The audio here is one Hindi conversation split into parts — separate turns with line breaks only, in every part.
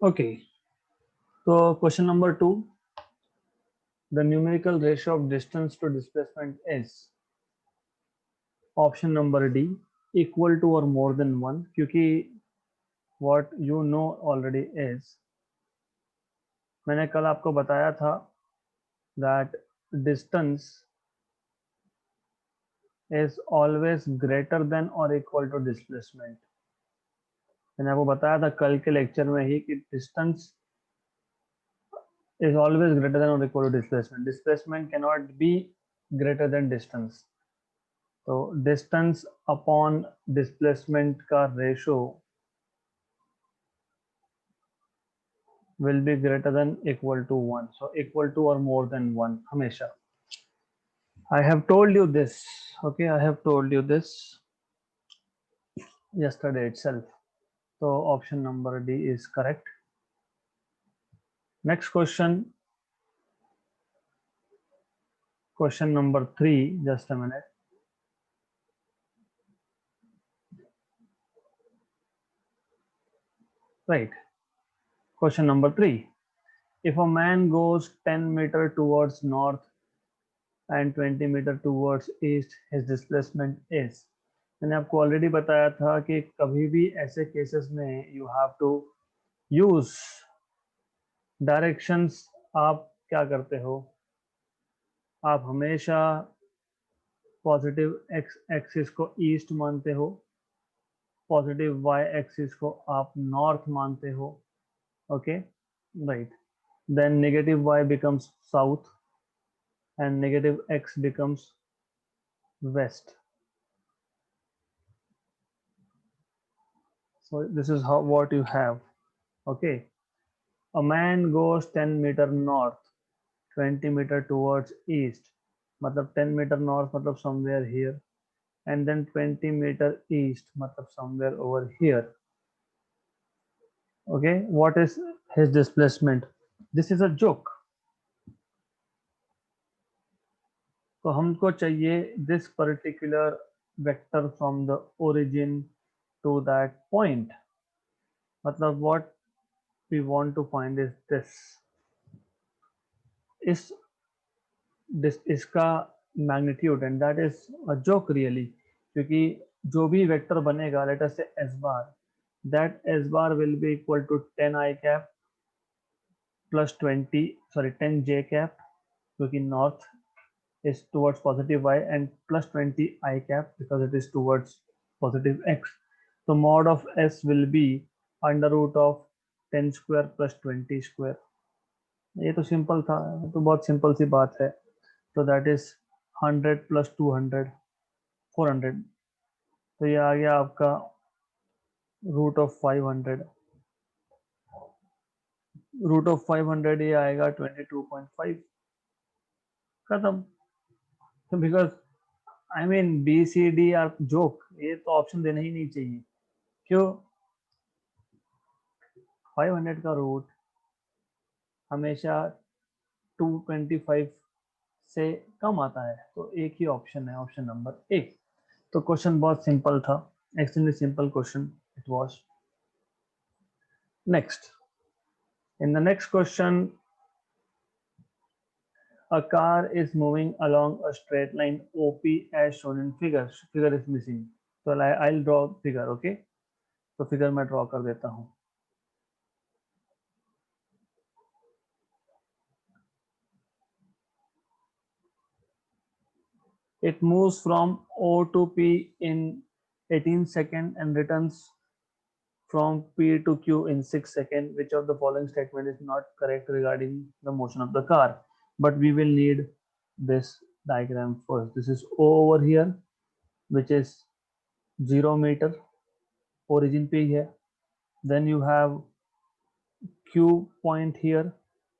Okay, so question number 2, the numerical ratio of distance to displacement is option number D, equal to or more than 1, क्योंकि what you know already is, मैंने कल आपको बताया था that distance is always greater than or equal to displacement. मैंने आपको बताया था कल के लेक्चर में ही कि distance is always greater than or equal to displacement. Displacement cannot be greater than distance. तो डिस्टेंस अपॉन डिस्प्लेसमेंट का ratio will be greater than equal to 1, so equal to और मोर देन 1 हमेशा. I have told you this. Okay, I have told you this yesterday itself. So option number D is correct. Next question, question number 3, just a minute. Right, question number 3, if a man goes 10 meter towards north and 20 meter towards east, his displacement is. मैंने आपको ऑलरेडी बताया था कि कभी भी ऐसे केसेस में you have to use directions. आप क्या करते हो, आप हमेशा पॉजिटिव एक्स एक्सिस को ईस्ट मानते हो, पॉजिटिव वाई एक्सिस को आप नॉर्थ मानते हो. Okay, right. Then negative y becomes south and negative x becomes west. So this is how what you have. Okay, a man goes 10 meter north, 20 meter towards east, मतलब 10 meter north मतलब somewhere here, and then 20 meter east मतलब somewhere over here. Okay, what is his displacement? This is a joke. तो हमको चाहिए this particular vector from the origin to that point. मतलब what we want to find is this इसका magnitude, and that is a joke really, क्योंकि जो भी वेक्टर बनेगा, let us say s bar, that s bar will be equal to 10 i cap plus 20, sorry 10 j cap, क्योंकि north is towards positive y, and plus 20 I cap because it is towards positive x. So mod of s will be under root of 10 square plus 20 square. ये तो सिंपल था, तो बहुत सिंपल सी बात है. तो दैट इज 100 प्लस 200, 400. तो ये आ गया आपका रूट ऑफ 500. रूट ऑफ 500 ये आएगा 22.5. खत्म. Because I mean B C D are joke, ये तो ऑप्शन देना ही नहीं चाहिए. क्यों? 500 का रूट हमेशा 225 से कम आता है, तो एक ही ऑप्शन है, ऑप्शन नंबर ए. तो क्वेश्चन बहुत सिंपल था, extremely simple question it was. Next, in the next question, a car is moving along a straight line OP as shown in figure. Figure is missing, so I'll draw figure. Okay, तो फिगर मैं ड्रॉ कर देता हूँ. It moves from O to P in 18 seconds and returns from P to Q in 6 seconds. Which of the following statement is not correct regarding the motion of the car? But we will need this diagram first. This is O over here, which is 0 meter, origin पे ही है. Then you have Q point here,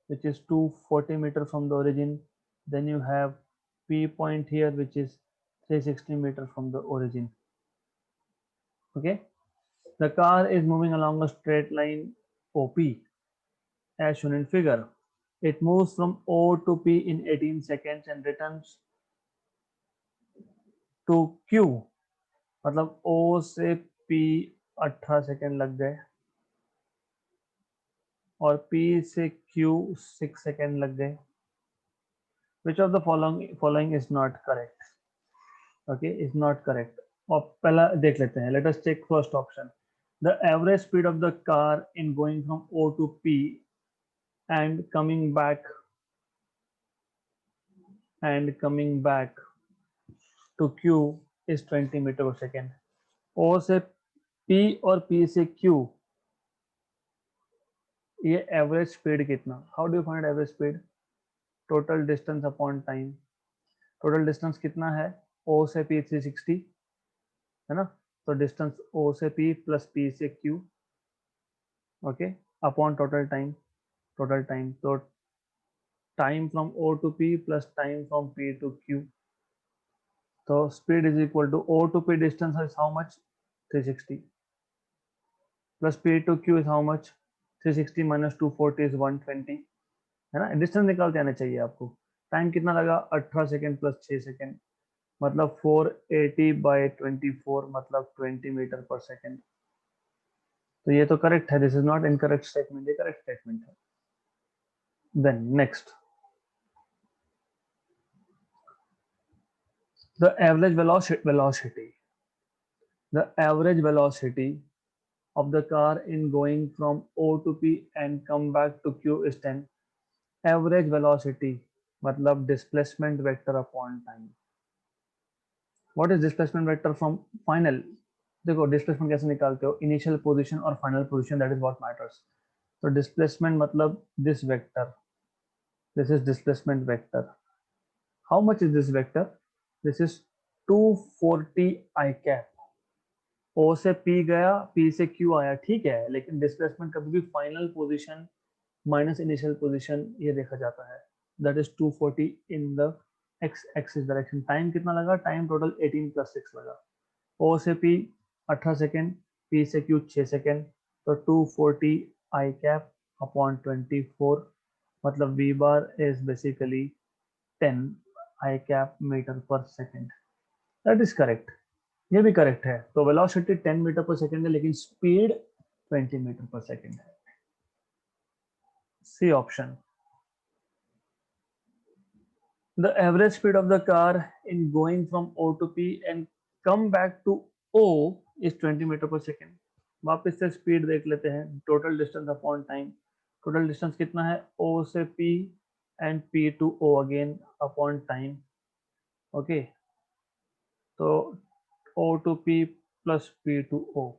which is 240 meter from the origin. Then you have P point here, which is 360 meter from the origin. Okay, the car is moving along a straight line OP as shown in figure. It moves from O to P in 18 seconds and returns to Q. मतलब O से P 18 सेकेंड लग गए. और P से Q 6 सेकेंड लग गए. Which of the following is not correct? Okay, is not correct. और पहला देख लेते हैं. Let us take first option. The average speed of the car in going from O to P and coming back to Q is 20 metre per second. O से P और P से Q ये एवरेज स्पीड कितना? How do you find average speed? Total distance upon time. Total distance कितना है? O से P 360 है ना, तो डिस्टेंस O से P प्लस P से Q, okay, upon total time तो time from O to P plus time from P to Q. तो speed is equal to O to P distance is how much? 360 plus P to Q is how much? 360 minus 240 is 120, है ना. डिस्टेंस निकालते आना चाहिए आपको. टाइम कितना लगा? 18 सेकेंड प्लस 6 सेकेंड, मतलब 480 बाई 24 मतलब 20 मीटर पर सेकेंड. तो ये तो करेक्ट है. This is not incorrect statement, ये करेक्ट स्टेटमेंट है. Then next, the average velocity of the car in going from O to P and come back to Q is 10. Average velocity मतलब displacement vector upon time. What is displacement vector from final? देखो displacement कैसे निकालते हो? Initial position और final position, that is what matters. तो displacement मतलब this vector, this is displacement vector. How much is this vector? This is 240 I cap. O से P गया, P से Q आया, ठीक है, लेकिन डिस्प्लेसमेंट कभी भी final position minus initial position ये देखा जाता है. That is 240 in the x axis direction. Time कितना लगा? टाइम टोटल 18 प्लस 6 लगा. O से P 18 सेकेंड, P से Q 6 सेकेंड, तो 240 आई कैप अपॉन 24 मतलब V bar is basically 10 i cap metre per second. That is correct. ये भी करेक्ट है. तो वेलोसिटी 10 मीटर पर सेकेंड है लेकिन स्पीड 20 मीटर पर सेकेंड है. C option. The average speed of the car in going from O to P and come back to O is 20 metre per second. वापस से स्पीड देख लेते हैं. Total distance upon time. Total distance कितना है? O से P and P to O again upon time. Okay, तो O to P plus P to O.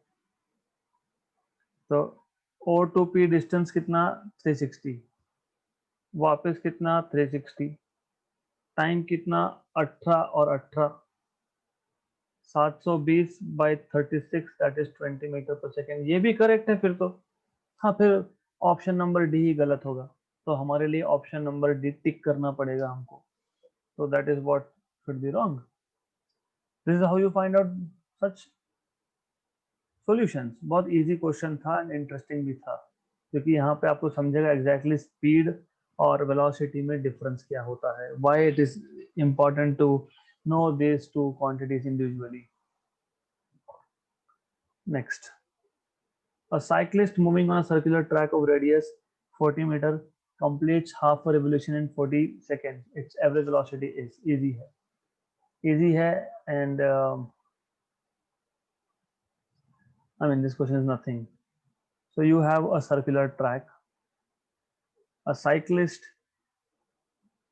तो O to P डिस्टेंस कितना? 360. वापस कितना? 360. टाइम कितना? 18 और 18 720 by 36 that is 20 metre per second. ये भी करेक्ट है फिर तो. हाँ, फिर ऑप्शन नंबर डी ही गलत होगा. तो हमारे लिए ऑप्शन नंबर डी टिक करना पड़ेगा हमको. तो that is what should be wrong. This is how you find out such solutions. बहुत इजी क्वेश्चन था एंड इंटरेस्टिंग भी था, क्योंकि यहाँ पे आपको समझेगा एग्जैक्टली स्पीड और वेलोसिटी में डिफरेंस क्या होता है. Why it is important to know these two quantities individually. Next, a cyclist moving on a circular track of radius 40 meter completes half a revolution in 40 seconds. Its average velocity is easy है and I mean this question is nothing. So you have a circular track. A cyclist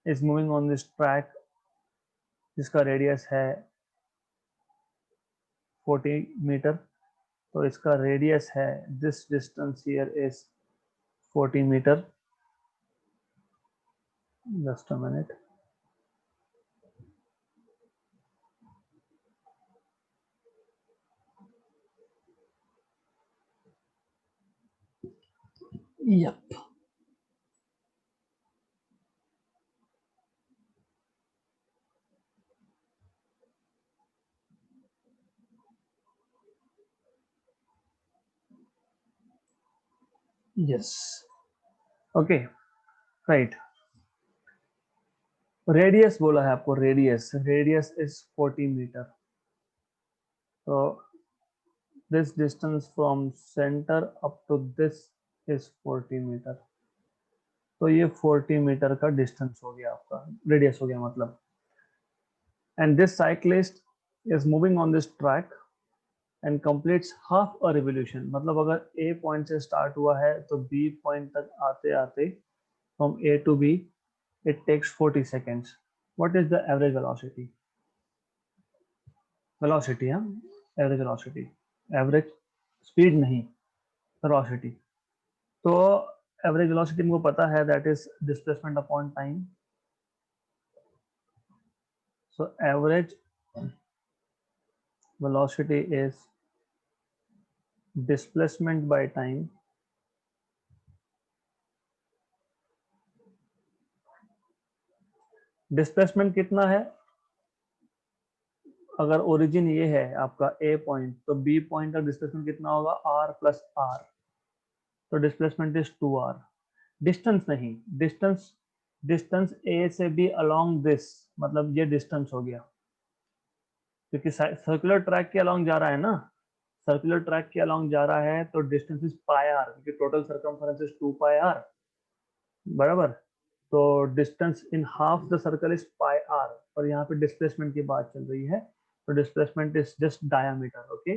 is moving on this track जिसका रेडियस है 40 मीटर. तो इसका रेडियस है, this distance here is 40 metre. Just a minute. Yep. Yes. Okay. Right. Radius बोला है आपको. Radius is 40 metre. तो this distance from centre up to this is 40 metre. तो ये 40 मीटर का डिस्टेंस हो गया आपका, रेडियस हो गया मतलब। And this cyclist is moving on this track and completes half a revolution. मतलब अगर ए पॉइंट से स्टार्ट हुआ है तो बी पॉइंट तक आते आते from A to B it takes 40 seconds. What is the average velocity? Velocity, हाँ, एवरेज वेलोसिटी, एवरेज स्पीड नहीं, वेलोसिटी। तो एवरेज वेलोसिटी मुझको पता है, that is displacement upon time. So average velocity is displacement by time displacement कितना है, अगर ओरिजिन ये है आपका ए पॉइंट तो बी पॉइंट का डिस्प्लेसमेंट कितना होगा, आर प्लस आर। तो डिस्प्लेसमेंट इज 2r। डिस्टेंस नहीं, डिस्टेंस, डिस्टेंस ए से बी अलोंग दिस, मतलब ये डिस्टेंस हो गया, क्योंकि सर्कुलर ट्रैक के अलोंग जा रहा है ना, सर्कुलर ट्रैक के अलोंग जा रहा है तो डिस्टेंस इज पाई आर, क्योंकि total circumference is 2 pi r, बराबर। तो distance in half the circle is pi r, और यहाँ पे डिस्प्लेसमेंट की बात चल रही है, तो displacement is just diameter, okay,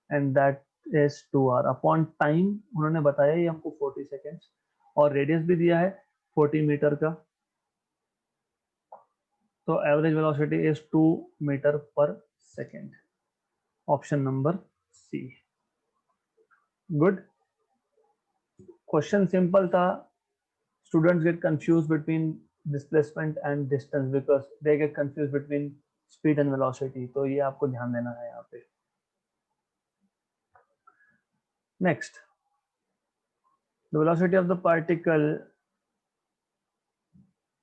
and that is 2r upon time. उन्होंने बताया ये हमको 40 सेकेंड्स, और रेडियस भी दिया है 40 मीटर का। तो average velocity is 2 metre per second. Option number C. Good. Question simple था। Students get confused between displacement and distance because they get confused between speed and velocity. तो ये आपको ध्यान देना है यहाँ पे। Next, the velocity of the particle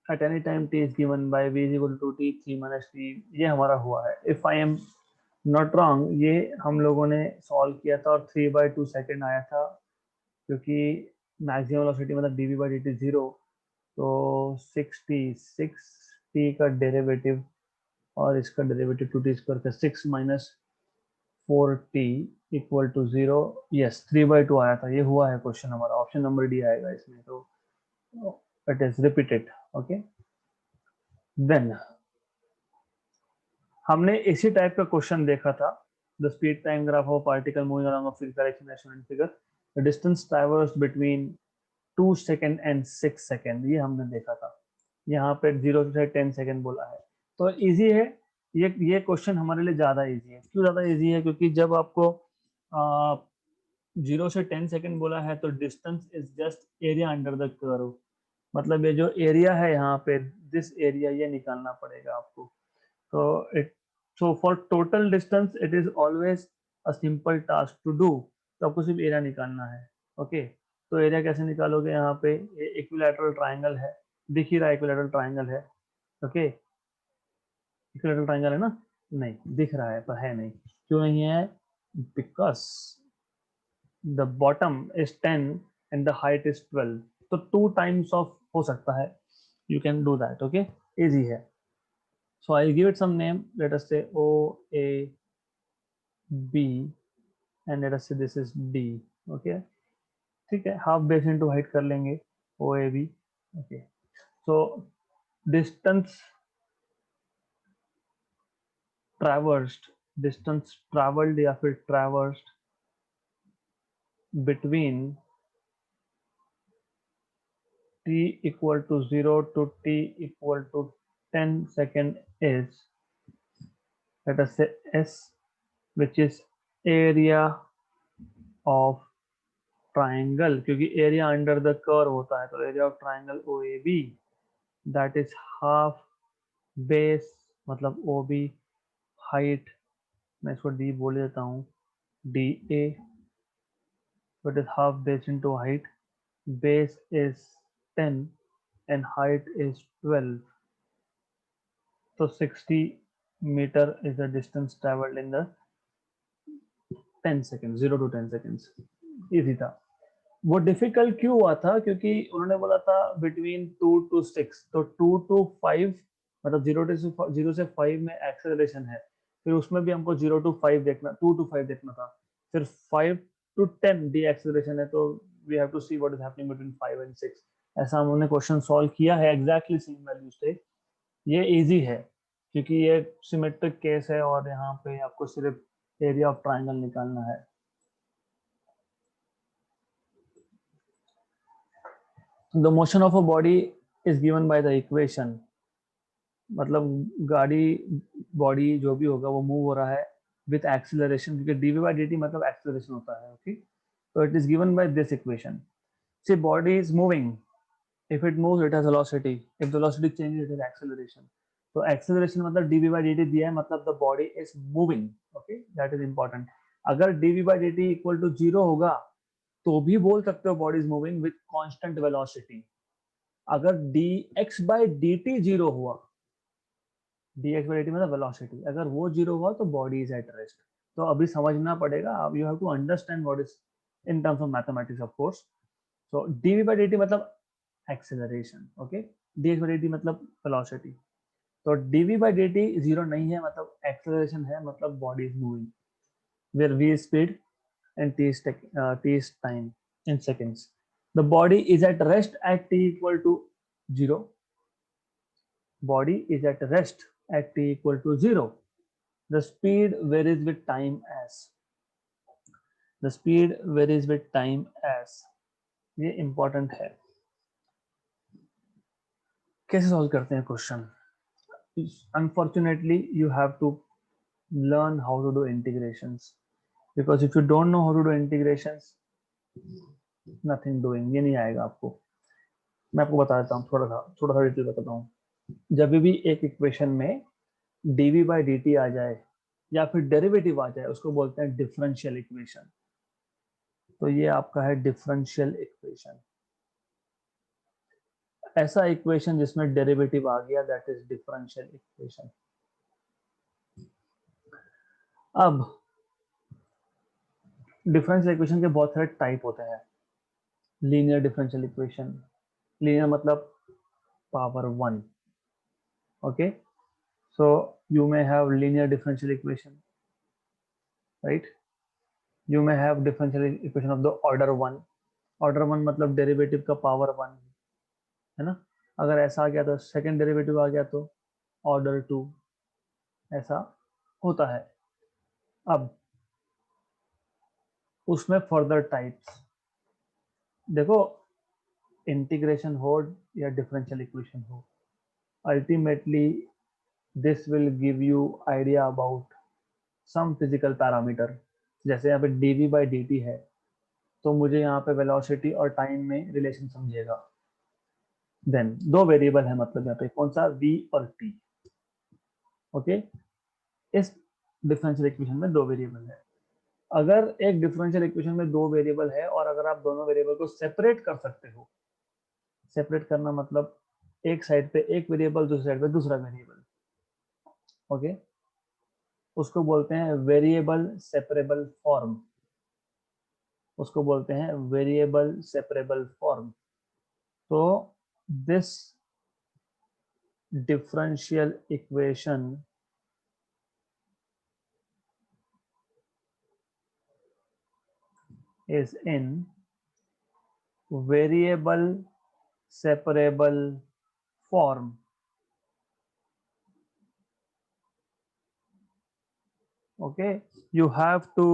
at any time t is given by v is equal to t 3 minus t। ये हमारा हुआ है। If I am not wrong, ये हम लोगों ने सॉल्व किया था और 3/2 सेकेंड आया था, क्योंकि मैक्सिमम वेलोसिटी मतलब dv by dt 0, तो 6t का डेरिवेटिव और इसका डेरिवेटिव 2t² का 6 minus 4t equal to 0। Yes, 3/2 आया था, ये हुआ है क्वेश्चन हमारा। ऑप्शन नंबर डी आएगा इसमें, तो it is repeated, okay. Then हमने इसी टाइप का क्वेश्चन देखा था, the speed time graph of particle moving along a fixed direction as shown in figure, the distance traversed between 2 second and 6 second, ये हमने देखा था। यहाँ पे 0 से 10 सेकंड बोला है, तो इजी है ये क्वेश्चन हमारे लिए ज्यादा इजी है। क्यों ज्यादा इजी है, क्योंकि जब आपको 0 से 10 सेकंड बोला है तो distance is just area under the curve, मतलब ये जो एरिया है यहाँ पे, दिस एरिया, ये निकालना पड़ेगा आपको। तो it, so for total distance it is always a simple task to do. तो आपको सिर्फ एरिया निकालना है, ओके। तो एरिया कैसे निकालोगे, यहाँ पे इक्विलैटरल ट्राइंगल है, दिख ही रहा है इक्विलैटरल ट्राइंगल है, ओके। इक्विलैटरल ट्राइंगल है ना, नहीं दिख रहा है पर है नहीं, क्यों नहीं है, because the bottom is 10 and the height is 12, तो 2 टाइम्स ऑफ हो सकता है, you can do that, okay, easy है। So I give it some name, let us say O A B and let us say this is D, okay, ठीक है, हाफ बेस इनटू हाइट कर लेंगे, O A B, okay. So distance traversed, distance travelled या फिर ट्रैवर्स्ड between t equal to 0 to t equal to 10 second is, let us say S, which is area of triangle, क्योंकि area under the curve होता है, तो area of triangle OAB, that is half base, मतलब OB, height, मैं इसको D बोल देता हूँ, DA, so it is half base into height, base is 10 and height is 12, so 60 meter is the distance traveled in the 10 seconds, 0 to 10 seconds। Easy था। वो डिफिकल्ट क्यों हुआ था, क्योंकि उन्होंने बोला था बिटवीन 2 to 6, तो 2 to 5 मतलब 0 से 5 में एक्सेलरेशन है, फिर उसमें भी हमको 0 to 5 देखना, 2 to 5 देखना था, फिर 5 to 10 डी एक्सेलरेशन है, तो we have to see what is happening between 5 and 6। ऐसा हमने क्वेश्चन सॉल्व किया है एग्जैक्टली सेम वैल्यूज थे। ये इजी है क्योंकि ये सिमेट्रिक केस है और यहाँ पे आपको सिर्फ एरिया ऑफ ट्राइंगल निकालना है। The motion of a body is given by the equation, मतलब गाड़ी बॉडी जो भी होगा वो मूव हो रहा है विथ एक्सीलरेशन, क्योंकि डीवी बाई डी टी मतलब एक्सीलरेशन होता है। ओके, तो it is given by this equation. See body is moving, if it moves it has velocity, if the velocity changes it has acceleration। तो acceleration मतलब dv by dt दिया है, मतलब the body is moving। okay, that is important। अगर dv by dt equal to 0 होगा तो भी बोल सकते हो body is moving with constant velocity। अगर dx by dt 0 हुआ, dx by dt मतलब velocity, अगर वो 0 हुआ तो body is at rest। तो अभी समझना पड़ेगा, you have to understand what is in terms of mathematics of course। so dv by dt मतलब acceleration, okay, dx by dt मतलब वेलोसिटी। तो dv by dt जीरो नहीं है मतलब एक्सेलरेशन है, मतलब body is moving, where v is speed and t is time in seconds। the body is at rest at t equal to 0, body is at rest at t equal to 0। the speed varies with time as, the speed varies with time as। ये इंपॉर्टेंट है। कैसे सॉल्व करते हैं question? Unfortunately you have to learn how to do integrations, because if you don't know how to do integrations, nothing doing, ये नहीं आएगा आपको। मैं आपको बता देता हूँ, थोड़ा सा डिटेल बताता हूँ। जब भी एक इक्वेशन में dv by dt आ जाए या फिर डेरिवेटिव आ जाए उसको बोलते हैं डिफरेंशियल इक्वेशन। तो ये आपका है डिफरेंशियल इक्वेशन। ऐसा इक्वेशन जिसमें डेरिवेटिव आ गया दैट इज डिफरेंशियल इक्वेशन। अब डिफरेंशियल इक्वेशन के बहुत सारे टाइप होते हैं। लीनियर डिफरेंशियल इक्वेशन, लीनियर मतलब power 1। okay, so you may have linear differential equation, right? you may have differential equation of the order 1। order 1 मतलब डेरिवेटिव का पावर 1 है ना। अगर ऐसा आ गया तो सेकंड डेरिवेटिव आ गया तो ऑर्डर 2, ऐसा होता है। अब उसमें फर्दर टाइप्स देखो, इंटीग्रेशन हो या डिफरेंशियल इक्वेशन हो, ultimately this will give you idea about some physical parameter. जैसे यहाँ पे dv by dt है तो मुझे यहाँ पे वेलोसिटी और टाइम में रिलेशन समझिएगा। देन दो वेरिएबल है, मतलब यहाँ पे कौन सा, v और t। ओके, इस डिफरेंशियल इक्वेशन में दो वेरिएबल है। अगर एक डिफरेंशियल इक्वेशन में दो वेरिएबल है और अगर आप दोनों वेरिएबल को सेपरेट कर सकते हो, सेपरेट करना मतलब एक साइड पे एक वेरिएबल, दूसरी साइड पे दूसरा वेरिएबल, ओके, उसको बोलते हैं वेरिएबल सेपरेबल फॉर्म, उसको बोलते हैं वेरिएबल सेपरेबल फॉर्म। तो this differential equation is in variable separable form। okay, you have to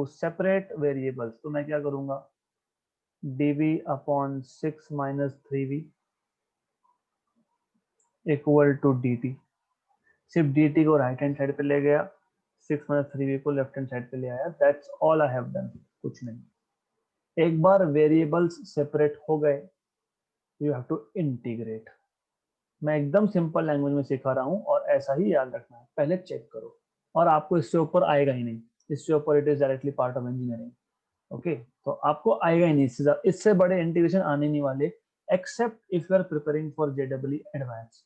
separate variables। तो मैं क्या करूंगा, dv upon 6 minus 3v equal to dt। सिर्फ dt को राइट हैंड साइड पे ले गया, 6 minus 3v को लेफ्ट हैंड साइड पे ले आया। That's all I have done, कुछ नहीं। एक बार वेरिएबल्स सेपरेट हो गए, यू हैव टू इंटीग्रेट। मैं एकदम सिंपल लैंग्वेज में सिखा रहा हूँ और ऐसा ही याद रखना है, पहले चेक करो। और आपको इससे ऊपर आएगा ही नहीं, इससे ऊपर it is directly part of engineering. Okay, तो आपको आएगा ही नहीं, इससे बड़े इंटीग्रेशन आने नहीं वाले, except if you are preparing for JW advance,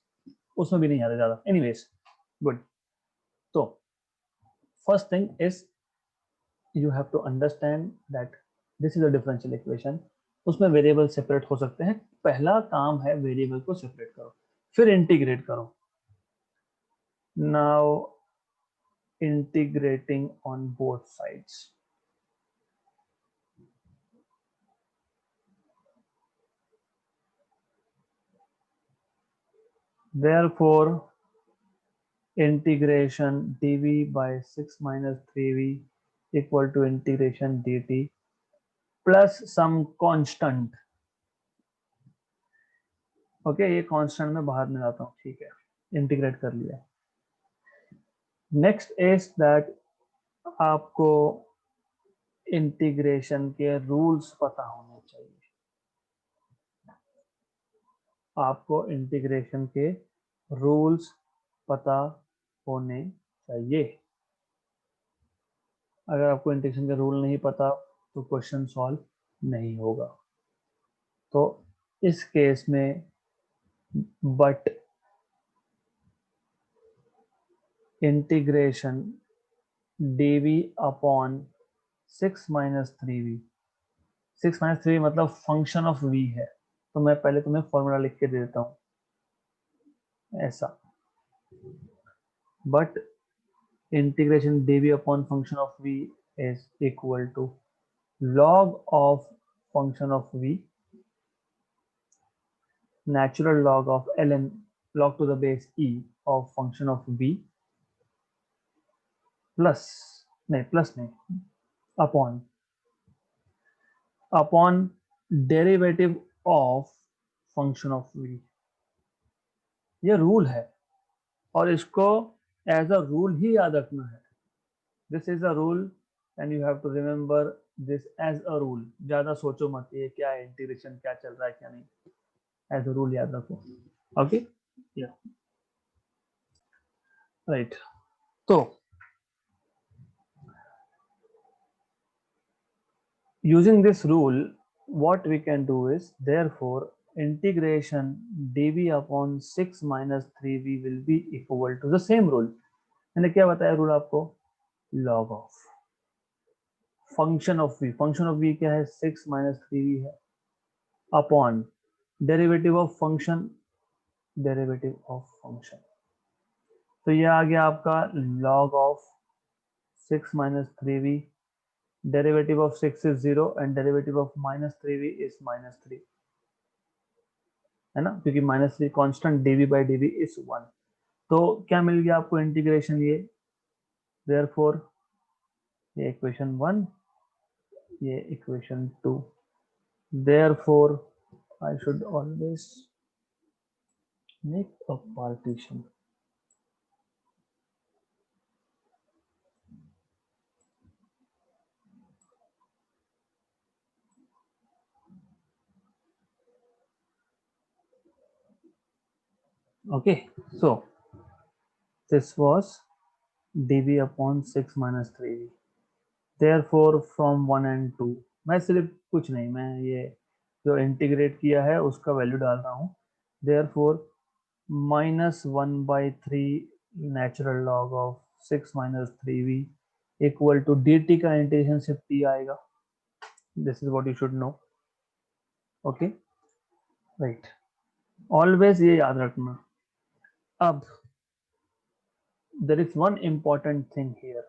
उसमें भी नहीं आता ज्यादा। Anyways, good. तो first thing is you have to understand that this is a differential equation. उसमें वेरिएबल सेपरेट हो सकते हैं। पहला काम है वेरिएबल को सेपरेट करो, फिर इंटीग्रेट करो। now integrating on both sides, therefore integration dv by 6 minus 3v equal to integration dt plus some constant. Okay ये कांस्टेंट में बाहर में लाता हूँ, ठीक है, इंटीग्रेट कर लिया. नेक्स्ट इज दैट आपको इंटीग्रेशन के रूल्स पता होने चाहिए. आपको इंटीग्रेशन के रूल्स पता होने चाहिए. अगर आपको इंटीग्रेशन के रूल नहीं पता तो क्वेश्चन सॉल्व नहीं होगा. तो इस केस में but integration dv upon 6 minus 3v, 6 minus 3 मतलब फंक्शन ऑफ v है, तो मैं पहले तुम्हें फॉर्मूला लिख के दे देता हूं ऐसा. But integration dv upon function of v is equal to log of function of v, natural log of ln log to the base e of function of v plus नहीं upon derivative of function of v. ये रूल है और इसको एज अ रूल ही याद रखना है. This is a rule and you have to remember this as a rule. ज्यादा सोचो मत ये क्या है इंटीग्रेशन, क्या चल रहा है क्या नहीं, एज अ रूल याद रखो. ओके या राइट. तो using this rule what we can do is therefore integration dv upon 6 minus 3v will be equal to the same rule. मैंने क्या बताया रूल आपको? log of function of v. function of v क्या है? 6 minus 3v है अपॉन डेरिवेटिव ऑफ फंक्शन, तो ये आ गया आपका log of 6 minus 3v. derivative of 6 is 0 and derivative of minus 3v is minus 3 है ना, क्योंकि minus 3 constant dv by dv is 1. तो क्या मिल गया आपको इंटीग्रेशन ये, therefore ये इक्वेशन 1, ये equation 2. therefore I should always make a partition. Okay, so this was dv upon 6 minus 3v. therefore from 1 and 2 मैं सिर्फ कुछ नहीं, मैं ये जो इंटीग्रेट किया है उसका वैल्यू डाल रहा हूँ. therefore minus 1 by 3 natural log of 6 minus 3v equal to dt का इंटीग्रेशन सिर्फ t आएगा. this is what you should know. okay right, always ये याद रखना. अब there is one important thing here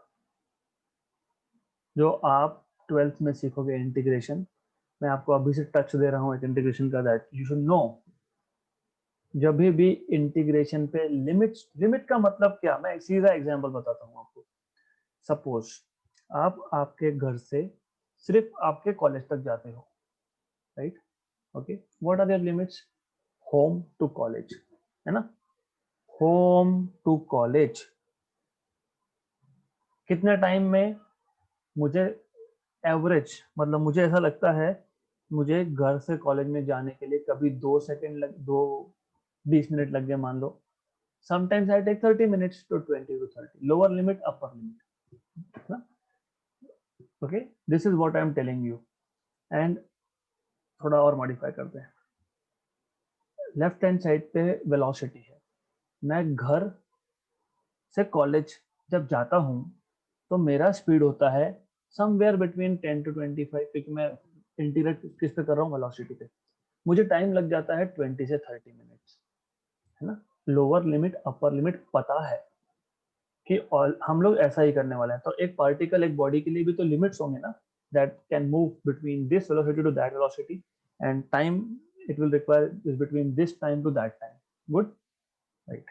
जो आप 12th में सीखोगे इंटीग्रेशन. मैं आपको अभी से टच दे रहा हूँ एक इंटीग्रेशन का, दैट यू शुड नो. जब भी इंटीग्रेशन पे लिमिट का मतलब क्या, मैं एक सीधा एग्जांपल बताता हूँ आपको. सपोज आप आपके घर से सिर्फ आपके कॉलेज तक जाते हो, right? Okay, what are their limits? Home to college, है ना? होम टू कॉलेज कितने टाइम में मुझे एवरेज, मतलब मुझे ऐसा लगता है मुझे घर से कॉलेज में जाने के लिए कभी 20 मिनट लग गए मान लो. Sometimes I take 30 minutes to 20 to 30, lower limit upper limit. Okay, this is what I am telling you. And थोड़ा और मॉडिफाई करते हैं. लेफ्ट हैंड साइड पे वेलोसिटी है. मैं घर से कॉलेज जब जाता हूँ तो मेरा स्पीड होता है समवेयर बिटवीन 10 to 25, क्योंकि मैं इंटीग्रेट किस पे कर रहा हूँ? वेलोसिटी पे. मुझे टाइम लग जाता है 20 से 30 मिनट्स, है ना? लोअर लिमिट अपर लिमिट पता है कि हम लोग ऐसा ही करने वाले हैं. तो एक पार्टिकल, एक बॉडी के लिए भी तो लिमिट्स होंगे ना, that can move between this velocity to that velocity, and time it will require is between this time to that time. Good, right.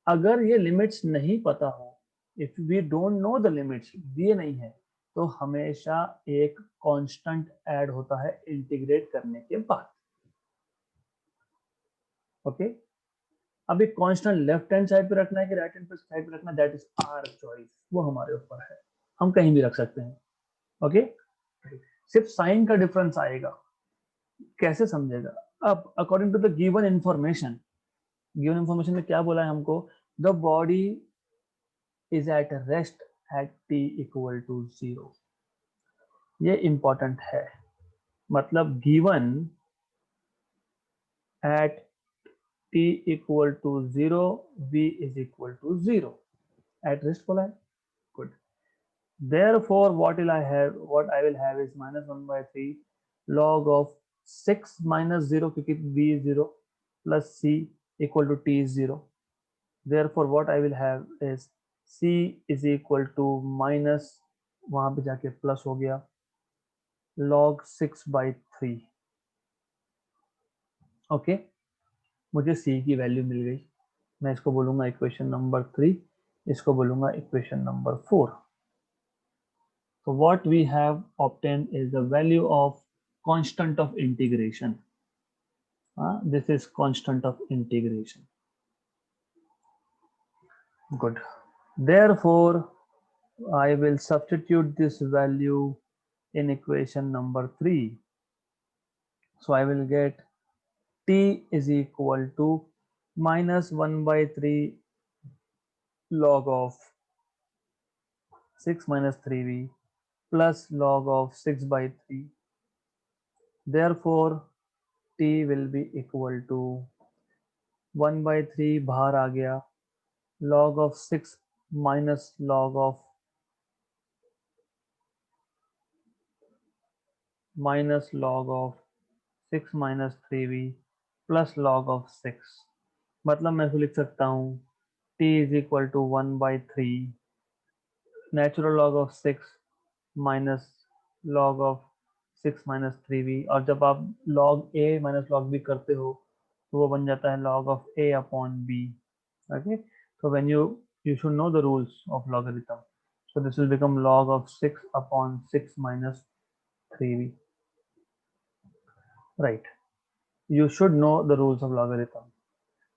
अगर ये लिमिट्स नहीं पता हो, if we don't know the limits, दिए नहीं है, तो हमेशा एक कांस्टेंट ऐड होता है इंटीग्रेट करने के बाद। ओके, अभी कांस्टेंट लेफ्ट हैंड साइड पे रखना है कि राइट हैंड साइड पे रखना है, दैट इज आवर चॉइस, वो हमारे ऊपर है, हम कहीं भी रख सकते हैं। ओके, सिर्फ साइन का डिफरेंस आएगा। कैसे समझेगा? अब according to the given information में क्या बोला है हमको? The body is at rest at t equal to 0। ये इंपॉर्टेंट है, मतलब given at t equal to 0, v is equal to 0, at rest बोला है। Good. Therefore, what I will have is minus 1 by 3 log of 6 minus 0, क्योंकि v is 0, plus c equal to t is 0. Therefore, what I will have is c is equal to minus, वहां पे जाके प्लस हो गया, log 6 by 3. ओके, मुझे c की वैल्यू मिल गई, मैं इसको बोलूंगा इक्वेशन नंबर 3, इसको बोलूंगा equation number 4. So what we have obtained is the value of constant of integration. This is constant of integration. Good. Therefore, I will substitute this value in equation number 3. So I will get t is equal to minus 1 by 3 log of 6 minus 3v plus log of 6 by 3. Therefore, t will be equal to 1 by 3 बाहर आ गया, log of 6 minus log of 6 minus 3v plus log of 6, मतलब मैं इसको लिख सकता हूँ t is equal to 1 by 3 natural log of 6 minus log of 6 minus 3v, और जब आप log a minus log b करते हो तो वो बन जाता है log of a upon b. Okay, so when you should know the rules of logarithm, so this will become log of 6 upon 6 minus 3v. Right, you should know the rules of logarithm.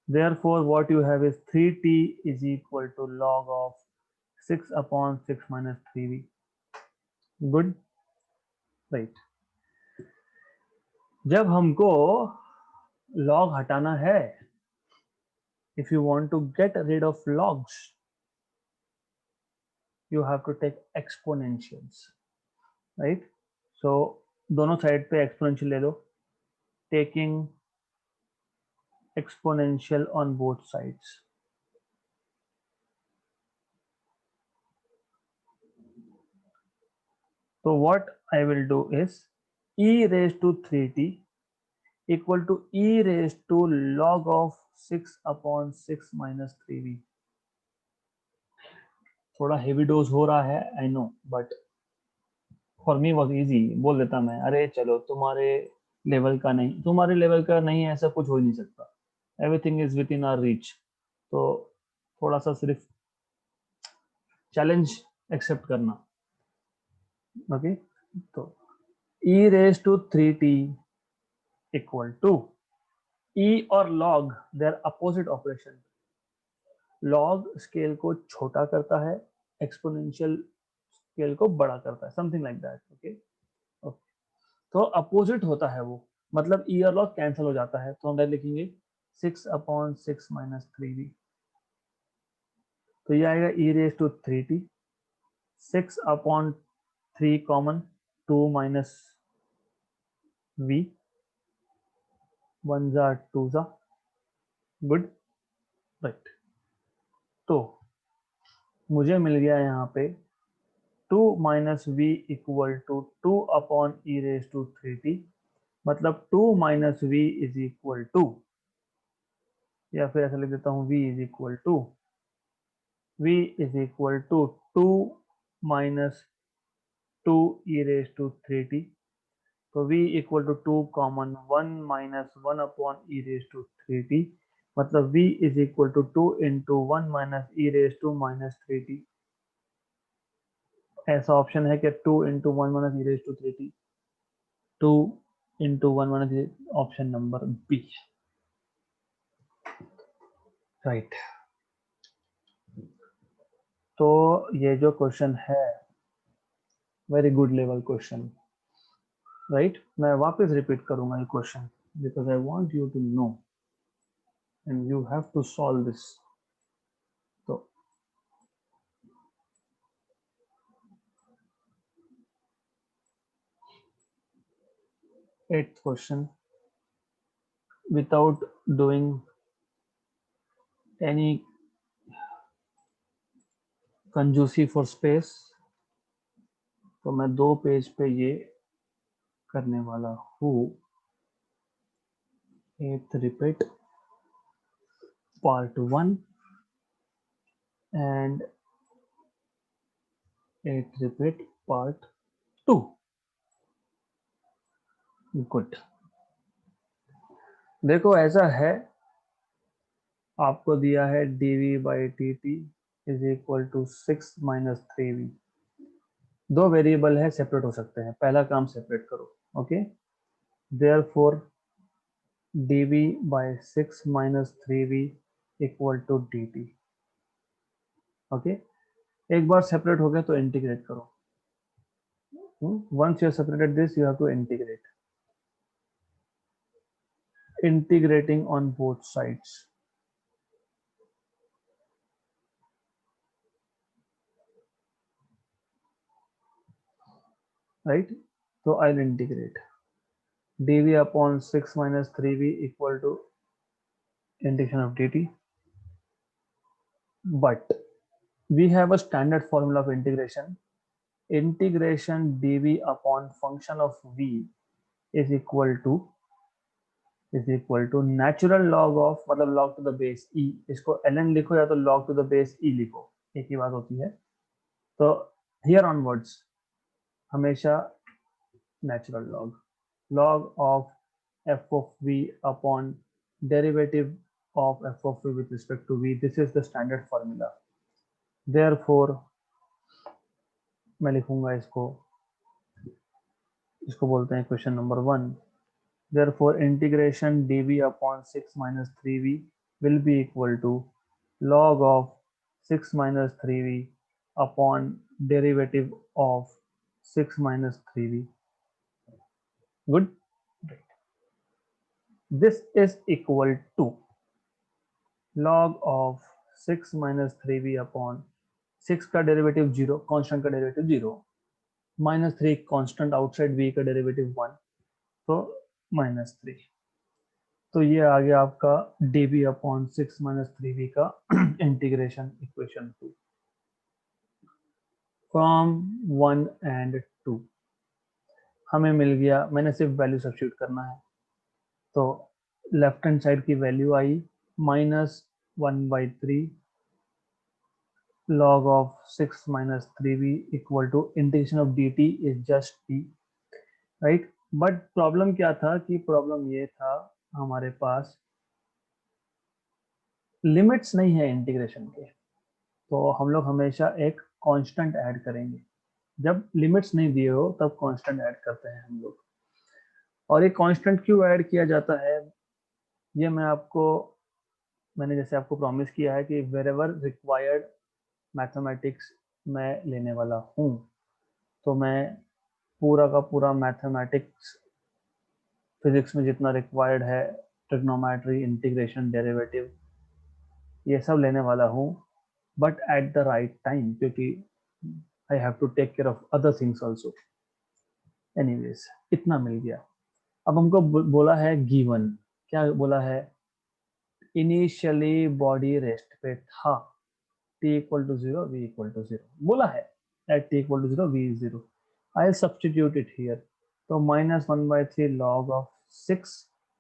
Therefore, what you have is 3t is equal to log of 6 upon 6 minus 3v. Good. Right. जब हमको log हटाना है, if you want to get rid of logs, you have to take exponentials, right? So दोनों साइड पे exponential ले लो, taking exponential on both sides. So what I will do is e raised to 3t equal to e raised to log of 6 upon 6 minus 3v. थोड़ा हेवी डोज हो रहा है, I know, but for me was easy, बोल देता मैं, अरे चलो तुम्हारे लेवल का नहीं, तुम्हारे लेवल का नहीं, ऐसा कुछ हो ही नहीं सकता, everything is within our reach. तो थोड़ा सा सिर्फ चैलेंज एक्सेप्ट करना. ओके, तो e raise to 3t equal to e और log their opposite operation. Log scale को छोटा करता है, एक्सपोनेंशियल स्केल को बड़ा करता है, समथिंग लाइक दैट. ओके, तो अपोजिट होता है वो, मतलब ई और लॉग कैंसिल हो जाता है, तो हम डायरेक्ट लिखेंगे 6 अपॉन 6 माइनस 3v. तो ये आएगा e raise to 3t, 6 upon 3 common, 2 minus v, 1 जा 2 जा. गुड. राइट, तो मुझे मिल गया यहाँ पे 2 minus v equal to 2 upon e raise to 3t, मतलब 2 minus v is equal to, या फिर ऐसा लिख देता हूँ v is equal to 2 minus 2 e raise to 3t. तो v equal to 2 common 1 minus 1 upon e raise to 3t, मतलब v is equal to 2 into 1 minus e raise to minus 3t। ऐसा ऑप्शन है कि 2 into 1 minus e raise to 3t, 2 into 1 minus, option number B, right. तो ये जो क्वेश्चन है very good level question, right. मैं वापस रिपीट करूंगा ये question because I want you to know and you have to solve this. तो 8th question, without doing any कंजूसी फॉर स्पेस, तो मैं 2 पेज पे ये करने वाला हूँ। 8th repeat part 1 and 8th repeat part 2। Good. देखो ऐसा है, आपको दिया है dv by t t is equal to 6 minus 3v। 2 variable है, सेपरेट हो सकते हैं, पहला काम सेपरेट करो। Okay, therefore dv by 6 minus 3v equal to dt। Okay, एक बार सेपरेट हो गया तो इंटीग्रेट करो। Once you separated this you have to integrate, integrating on both sides, right? So I'll integrate dv upon 6 minus 3v equal to integration of dt, but we have a standard formula of integration. Integration dv upon function of v is equal to natural log of, मतलब log to the base e, इसको ln लिखो या तो log to the base e लिखो, एक ही बात होती है। तो here onwards हमेशा natural log of f of v upon derivative of f of v with respect to v, this is the standard formula। therefore मैं लिखूंगा इसको इसको बोलते हैं question number 1। therefore integration dv upon 6 minus 3v will be equal to log of 6 minus 3v upon derivative of 6 minus 3v। good, this is equal to log of 6 minus 3v upon 6 का डेरिवेटिव 0, कांस्टेंट का derivative 0, minus 3 constant outside v का डेरिवेटिव 1, तो माइनस 3। तो ये आ गया आपका dv अपॉन 6 माइनस 3v का इंटीग्रेशन इक्वेशन 2 फ्रॉम 1 एंड 2। हमें मिल गया, मैंने सिर्फ वैल्यू सब्स्टिट्यूट करना है, तो लेफ्ट हैंड साइड की value I -1/3 log of 6 minus 3v equal to integration of dt is just t, right। But problem क्या था कि प्रॉब्लम ये था हमारे पास लिमिट्स नहीं है इंटीग्रेशन के, तो हम लोग हमेशा एक कांस्टेंट ऐड करेंगे। जब लिमिट्स नहीं दिए हो तब कांस्टेंट ऐड करते हैं हम लोग। और ये कांस्टेंट क्यों ऐड किया जाता है, ये मैंने जैसे आपको प्रॉमिस किया है कि वेरेवर रिक्वायर्ड मैथमेटिक्स मैं लेने वाला हूँ, तो मैं पूरा का पूरा मैथमेटिक्स फिजिक्स में जितना रिक्वायर्ड है, ट्रिग्नोमेट्री, इंटीग्रेशन, डेरिवेटिव, ये सब लेने वाला हूँ, but at the right time, क्योंकि I have to take care of other things also. Anyways, इतना मिल गया। अब हमको बोला है गिवन, क्या बोला है, इनिशियली बॉडी रेस्ट पे था, t equal to 0 v equal to 0 बोला है, at t equal to 0 v is 0। I substitute it here, तो -1/3 log ऑफ 6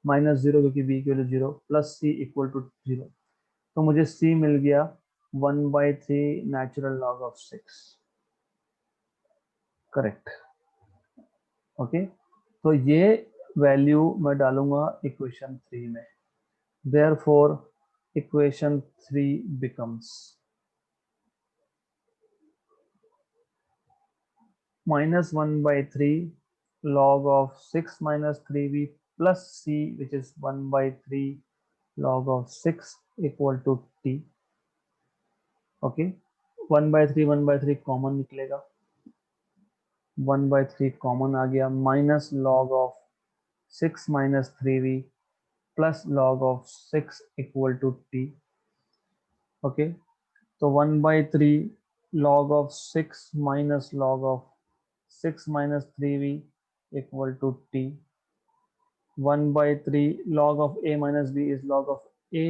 माइनस 0 क्योंकि v equal to 0 plus c equal to 0, तो मुझे c मिल गया 1/3 natural log of 6, correct. Okay, तो ये वैल्यू मैं डालूंगा इक्वेशन 3 में। Therefore equation 3 becomes minus 1 by 3 log of 6 minus 3v plus c, which is 1 by 3 log of 6 equal to t. Okay, 1 by 3 common निकलेगा, 1 by 3 कॉमन आ गया, minus log of 6 minus 3v plus log of 6 equal to t. Okay, तो 1 by 3 log of 6 minus log of 6 minus 3v equal to t. 1 by 3 log of a minus b is log of a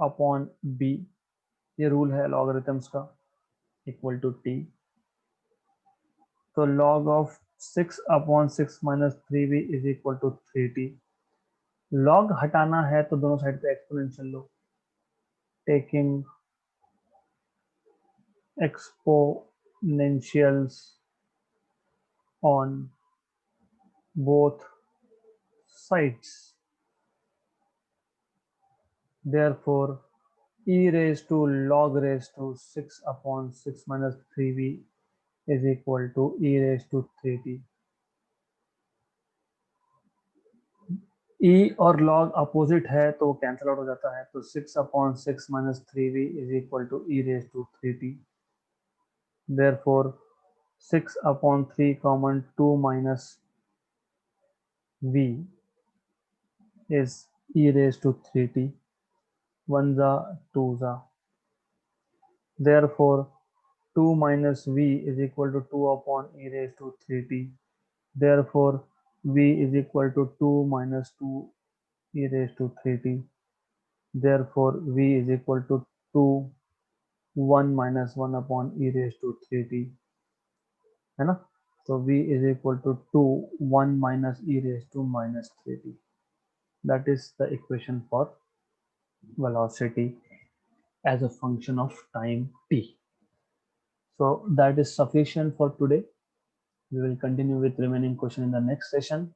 upon b, ये रूल है लॉगरिथम्स का, इक्वल टू t. तो log of 6 upon 6 minus 3b is equal to 3t. log हटाना है तो दोनों साइड पे exponential low, taking exponentials on both sides. Therefore, e raised to log raised to 6 upon 6 minus 3v is equal to e raised to 3t. e और log अपोजिट है तो वो कैंसिल आउट हो जाता है, तो 6 upon 6 minus 3v is equal to e raised to 3t. Therefore, 6 upon 3 common 2 minus v is e raised to 3t. 1 za 2 za. Therefore, 2 minus v is equal to 2 upon e raised to 3t. Therefore, v is equal to 2 minus 2 e raised to 3t. Therefore, v is equal to 2 1 minus 1 upon e raised to 3t, है ना? तो v is equal to 2 1 minus e raised to minus 3t. That is the equation for velocity as a function of time t. So that is sufficient for today. We will continue with remaining question in the next session.